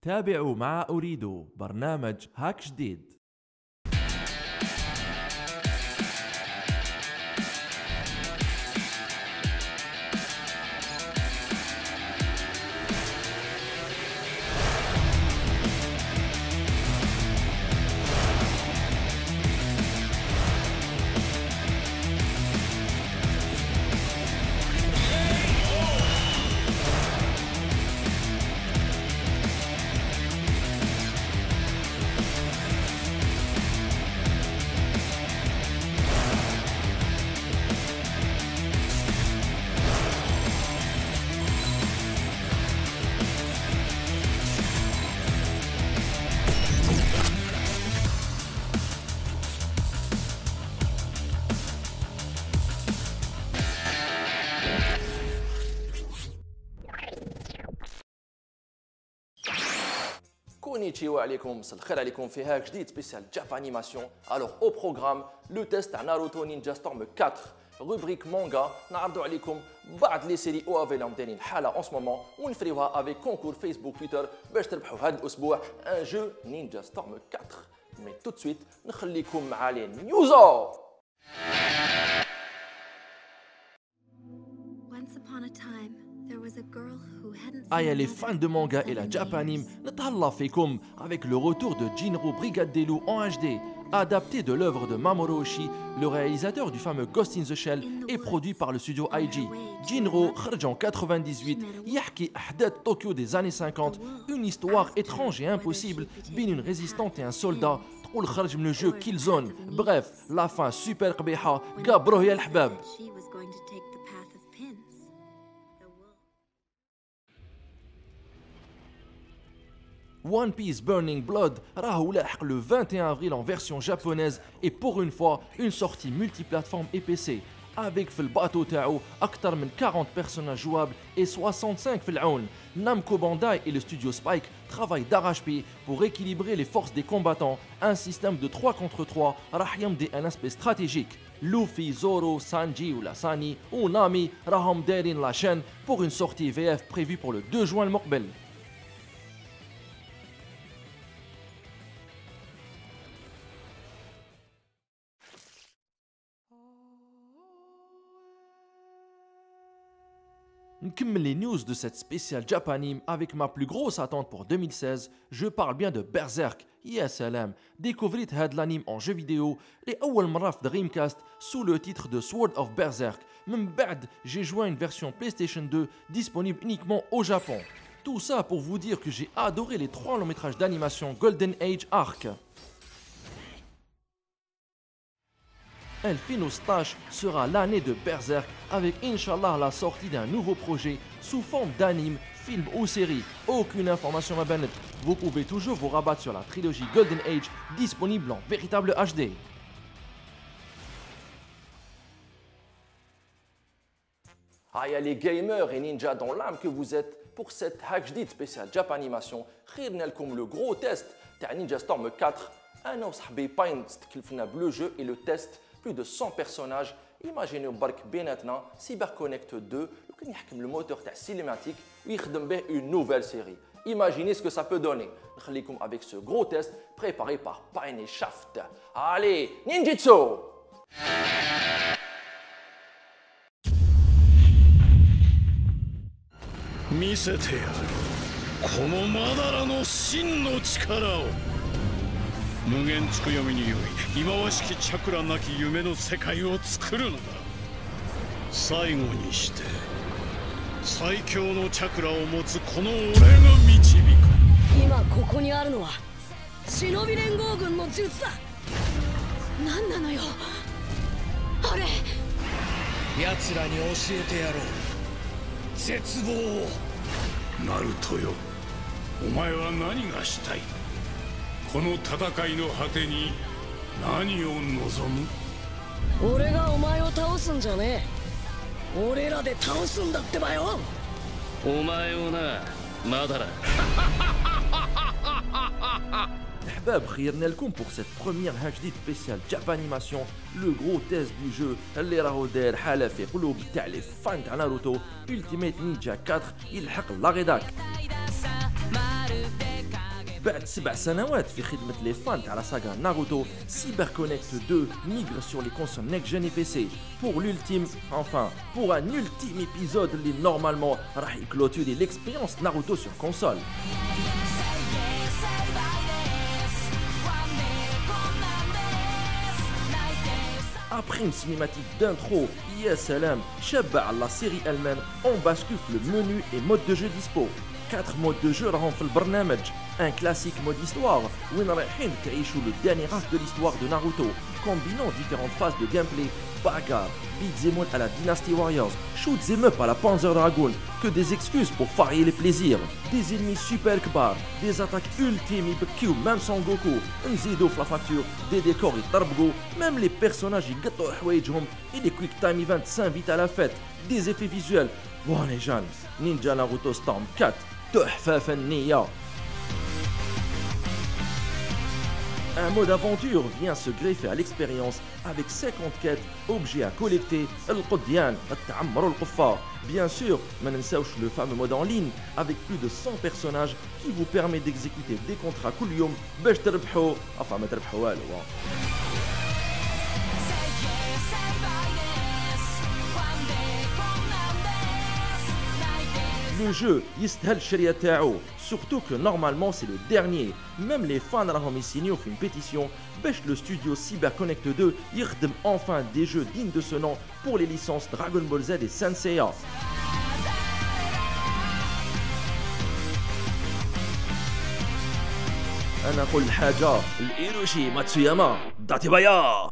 تابعوا مع أريد برنامج هاك جديد. Konnichiwa عليكم مساء الخير عليكم في هاك جديد سبيسيال جاب انيماسيون. Alors au programme le test تاع ناروتو نينجا ستورم 4 rubrique manga نعرضوا عليكم بعض لي سيري او افي اللي دايرين الحاله اون سمومون ونفريوها افيك كونكور فيسبوك تويتر باش تربحوا هذا الاسبوع ان جو نينجا ستورم 4. مي تو سويت نخليكم مع لي نيوزو. Once upon a time, there was a girl who hadn't seen Aïe les another fans de manga et in la 7 Japanime, years. Natalla Fekum avec le retour de Jinro Brigade des Loups en HD, adapté de l'œuvre de Mamoru Oshii, le réalisateur du fameux Ghost in the Shell et produit par le studio IG. Jinro, خرج en 98, يحكي أحداث Tokyo des années 50, une histoire étrange et impossible, بين une résistante et un soldat, تقول خرج من le jeu Killzone. Bref, la fin super قبيحة, قابروه يا الحباب. She was going to take the path of pins. The wolf. One Piece Burning Blood راهو لاحق le 21 avril en version japonaise et pour une fois une sortie multiplateforme et PC avec في الباطو تاعو أكثر من 40 personnages jouables et 65 في العون. Namco Bandai et le studio Spike travaillent d'arrache-pied pour équilibrer les forces des combattants. Un système de 3 contre 3 راح يمضي un aspect stratégique. Luffy, Zoro, Sanji ou la Sani ou Nami راهم دايرين la chaîne pour une sortie VF prévue pour le 2 juin المقبل. Nكمل les news de cette spéciale Japanime avec ma plus grosse attente pour 2016. Je parle bien de Berserk. Ya salam, découvrez هاد l'anime en jeu vidéo لأول مرة في Dreamcast sous le titre de Sword of Berserk. من بعد, j'ai joué à une version PlayStation 2 disponible uniquement au Japon. Tout ça pour vous dire que j'ai adoré les 3 longs métrages d'animation Golden Age Arc. El Finostage sera l'année de Berserk avec Inch'Allah la sortie d'un nouveau projet sous forme d'anime, film ou série. Aucune information ma banette. Vous pouvez toujours vous rabattre sur la trilogie Golden Age disponible en véritable HD. Aïe les gamers et ninjas dans l'âme que vous êtes, pour cette hack جديد spécial Jap Animation, خيرنا لكم le gros test تاع Ninja Storm 4. أنا وصاحبي باين استكلفنا بلو jeu et le test. Plus de 100 personnages. Imaginez برك بيناتنا Cyber Connect 2 لو كان يحكم le moteur تاع cinématique ويخدم به une nouvelle série. Imaginez ce que ça peut donner. نخليكم avec ce gros test préparé par Pine et Shaft. Allez, Ninjitsu! 見せてやるこのマダラの真の力を無限つくよみにより忌まわしきチャクラなき夢の世界を作るのだ最後にして最強のチャクラを持つこの俺が導く今ここにあるのは忍び連合軍の術だ何なのよあれ奴らに教えてやろう絶望をナルトよお前は何がしたいこの戦いの果てに何を望む俺がお前を倒すんじゃねえ俺らで倒すんだってばよお前をなまだら الحباب خيرنا لكم pour cette première hack جديد spécial Japanimation le gros test du jeu اللي راهو داير حاله في قلوب تاع لي فان تاع ناروتو Ultimate Ninja 4 يلحق لاغيداك. بعد 7 سنوات في خدمة les fans تاع la saga Naruto, CyberConnect 2 migre sur les consoles next-gen et PC pour l'ultime, enfin, pour un ultime épisode اللي normalement راح clôturer l'expérience Naruto sur console. Après une cinématique d'intro, yes salam, Shabba la série elle-même, on bascule le menu et mode de jeu dispo. 4 modes de jeu راهم في البرنامج. Un classique mode histoire, où on رايحين تعيشوا le dernier acte de l'histoire de Naruto, combinant différentes phases de gameplay, bagarre, beat'em up à la Dynasty Warriors, shoot'em up à la Panzer Dragoon, que des excuses pour varier les plaisirs. Des ennemis super kbar, des attaques ultimes يبكيو même sans Goku, نزيدو في la facture, des décors يطربقوا, même les personnages يقطعوا حوايجهم et des quick time events s'invitent à la fête, des effets visuels. Bon les jeunes, Ninja Naruto Storm 4, تحفة فنية. Un mode aventure vient se greffer à l'expérience avec 50 quêtes, objets à collecter, القضيان, التعمر القفار. Bien sûr, ما ننساوش le fameux mode en ligne avec plus de 100 personnages qui vous permet d'exécuter des contrats كل يوم باش تربحوا, enfin ما تربحوا والو. Le jeu يستاهل الشريه تاعو, surtout que normalement c'est le dernier. Même les fans راهم يسينيو في une pétition باش le studio CyberConnect 2 يخدم enfin des jeux dignes de ce nom pour les licences Dragon Ball Z et Senseiya. انا نقول حاجه الإيروشي ماتسوياما داتيبايا.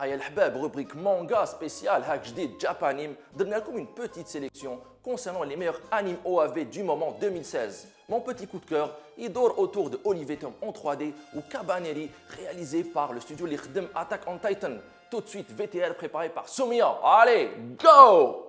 Aïe الحباب, rubrique manga spécial hack جديد Japanim, donne لكم une petite sélection concernant les meilleurs animes OAV du moment 2016. Mon petit coup de cœur, il dort autour de Olivetum en 3D ou Cabaneri, réalisé par le studio Likhdem Attack on Titan. Tout de suite, VTR préparé par Sumiya. Allez, go!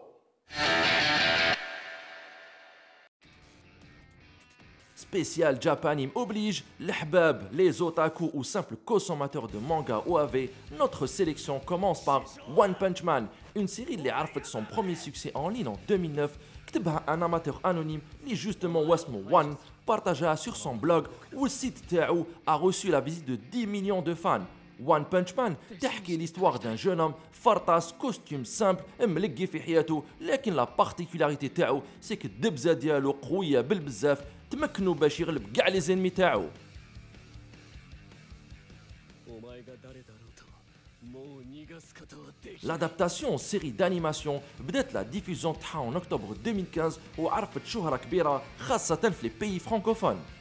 Spécial Japanim oblige, les hbab, les otaku ou simples consommateurs de manga OAV, notre sélection commence par One Punch Man, une série qui a fait son premier succès en ligne en 2009, كتبها un amateur anonyme qui justement wasmo One, partagea sur son blog où le site تاعو a reçu la visite de 10 millions de fans. One Punch Man تحكي l'histoire d'un jeune homme fartas, costume simple, ملقي في حياته, لكن la particularité تاعو c'est que الدبزة ديالو قوية بالبزاف تمكنوا باش يغلب كاع لي زينمي تاعو. L'adaptation série d'animation بدات la diffusion تاعها en octobre 2015 وعرفت شهرة كبيرة خاصة في les pays francophones.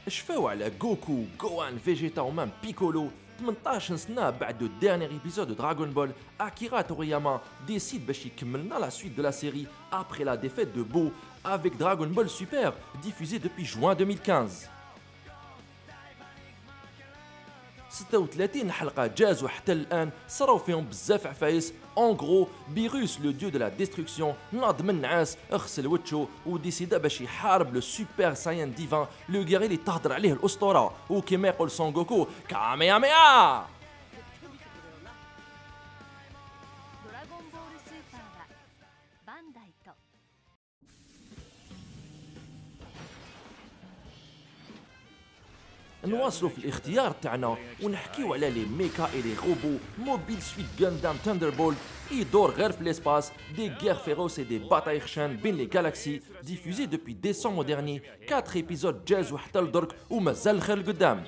شفاو على جوكو, جوان, فيجيتا ومام بيكولو. 18 سنة بعد le dernier épisode de Dragon Ball, Akira Toriyama décide باش يكملنا la suite de la série après la défaite de Boo avec Dragon Ball Super diffusé depuis juin 2015. 36 حلقة جازوا حتى الآن, صراو فيهم بزاف عفايس. En gros, Beerus, le dieu de la destruction, ناض من النعاس, اغسل وجهو وديسيدا باش يحارب le Super Saiyan divin, le guerrier اللي تهضر عليه الأسطورة, وكما يقول سون جوكو كامياميا. نواصلوا في الاختيار تاعنا ونحكيو على لي ميكا اي لي روبو موبيل سويت غاندام ثاندربولت يدور غير في ليسباس دي غير فيروس اي دي باتاي خشان بين لي جالاكسي ديفوزي دوبي ديسمبر ديرني 4 ايبيزود جازوا حتى لدرك ومازال الخير لقدام.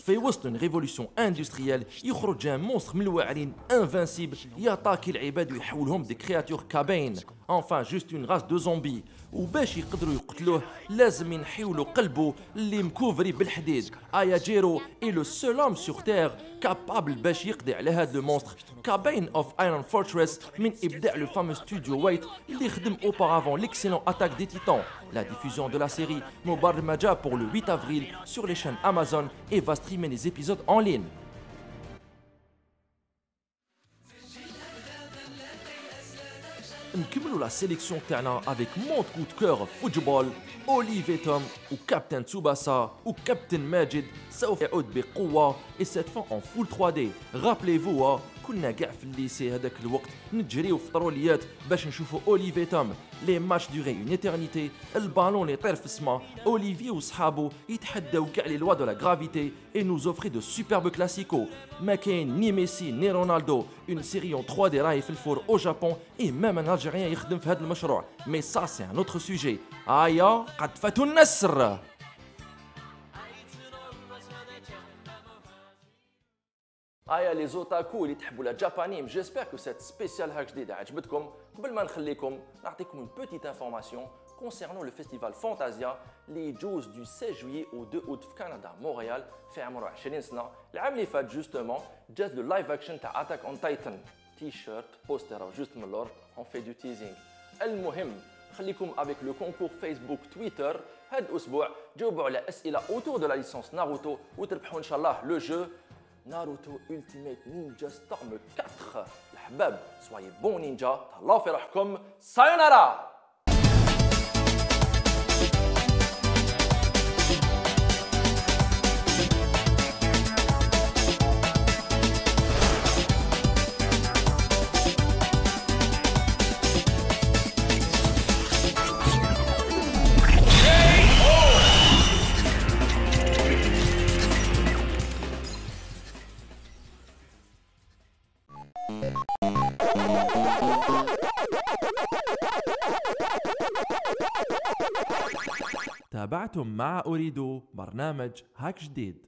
في وسط une révolution industrielle يخرج un monstre من الواعرين invincible ياتاكي العباد ويحولهم دي كرياتور كابين. enfin juste une race de zombies. وباش يقدروا يقتلوه لازم ينحيولو قلبه اللي مكوفري بالحديد. Ayajiro est le seul homme sur terre capable باش يقضي على هذا المونستر. Cabane of Iron Fortress من إبداع le fameux studio Wait اللي خدم auparavant l'excellent Attaque des Titans. La diffusion de la série مبرمجة pour le 8 avril sur les chaînes Amazon et va streamer les épisodes en ligne. نكملوا la sélection تاعنا avec mon coup de cœur football Olive et Tom ou Captain Tsubasa ou Captain Majid سوف يعود بقوة et cette fois en full 3D. Rappelez-vous كنا قاع في الليسي هذاك الوقت نجريو في طروليات باش نشوفوا اوليفي توم. لي ماتش دوري اون ايترنيتي، البالون يطير في السما، اوليفي وصحابو يتحداو كاع لي لوا دو لا غرافيتي اي نوز اوفري دو سوبرب كلاسيكو. ما كاين ني ميسي ني رونالدو، اون سيري اون 3 دي راهي في الفور او جابون اي ميم ان الجيريان يخدم في هذا المشروع. مي سا سي ان اوتر سوجي. ايا قد فاتوا النسر. Aya les otaku اللي تحبوا la Japanime, j'espère que cette spéciale hack جديدة عجبتكم. قبل ما نخليكم نعطيكم une petite information concernant le festival Fantasia اللي يجوز du 16 juillet au 2 août في كندا مونريال في عمره 20 سنة. العام اللي فات جوستومون جاز لو لايف اكشن تاع اتاك اون تايتن، تي شيرت بوستر او جوست من اللور اون في دو تيزينغ. المهم خليكم avec le concours Facebook Twitter هاد الاسبوع جاوبوا على اسئله autour de la licence Naruto وتربحوا ان شاء الله لو جو Naruto Ultimate Ninja Storm 4. الحباب soyez bons ninja، تهلاو في روحكم، سايونارا. تابعتم مع أريدو برنامج هاك جديد.